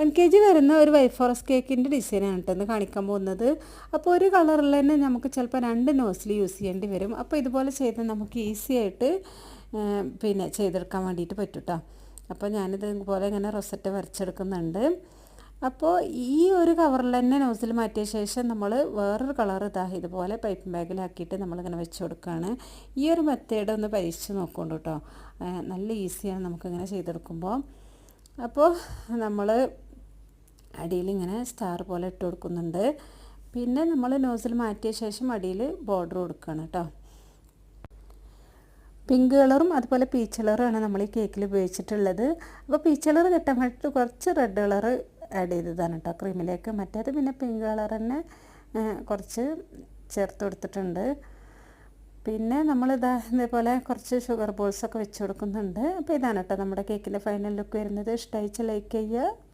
1 kg വരുന്ന ഒരു white forest കേക്കിൻ്റെ ഡിസൈനാണ് കേട്ടോ ഇന്ന് കാണിക്കാൻ പോകുന്നത്. അപ്പോൾ ഒരു കളറിൽ തന്നെ നമുക്ക് ചിലപ്പോൾ 2 നോസിൽ യൂസ് ചെയ്യേണ്ടി വരും. അപ്പോൾ ഇതുപോലെ ചെയ്ത് നമുക്ക് ഈസി ആയിട്ട് പിന്നെ ചെയ്തെടുക്കാൻ വേണ്ടിയിട്ട് പറ്റും കേട്ടോ. അപ്പോൾ ഞാനിത് ഇതുപോലെ ഇങ്ങനെ റൊസറ്റ് വരച്ചെടുക്കുന്നുണ്ട്. അപ്പോൾ ഈ ഒരു കവറിൽ തന്നെ നോസിൽ മാറ്റിയ ശേഷം നമ്മൾ വേറൊരു കളർ ഇതുപോലെ പൈപ്പിംഗ് ബാഗിലാക്കിയിട്ട് നമ്മളിങ്ങനെ വെച്ച് കൊടുക്കുകയാണ്. ഈ ഒരു മെത്തേഡ് ഒന്ന് പരീക്ഷിച്ച് നോക്കുന്നുണ്ട് കേട്ടോ. നല്ല ഈസിയാണ് നമുക്കിങ്ങനെ ചെയ്തെടുക്കുമ്പോൾ. അപ്പോൾ നമ്മൾ അടിയിലിങ്ങനെ സ്റ്റാർ പോലെ ഇട്ട് കൊടുക്കുന്നുണ്ട്. പിന്നെ നമ്മൾ നോസിൽ മാറ്റിയ ശേഷം അടിയിൽ ബോർഡർ കൊടുക്കുകയാണ് കേട്ടോ. പിങ്ക് കളറും അതുപോലെ പീച്ച് കളറുമാണ് നമ്മൾ ഈ കേക്കിൽ ഉപയോഗിച്ചിട്ടുള്ളത്. അപ്പോൾ പീച്ച് കളർ കിട്ടാൻ വേണ്ടിയിട്ട് കുറച്ച് റെഡ് കളർ ആഡ് ചെയ്തതാണ് കേട്ടോ ക്രീമിലേക്ക്. മറ്റേത് പിന്നെ പിങ്ക് കളർ തന്നെ കുറച്ച് ചേർത്ത് കൊടുത്തിട്ടുണ്ട്. പിന്നെ ഇതേപോലെ കുറച്ച് ഷുഗർ ബോൾസൊക്കെ വെച്ച് കൊടുക്കുന്നുണ്ട്. അപ്പോൾ ഇതാണ് കേട്ടോ നമ്മുടെ കേക്കിൻ്റെ ഫൈനൽ ലുക്ക് വരുന്നത്. ഇഷ്ടമായിച്ച് ലൈക്ക് ചെയ്യുക.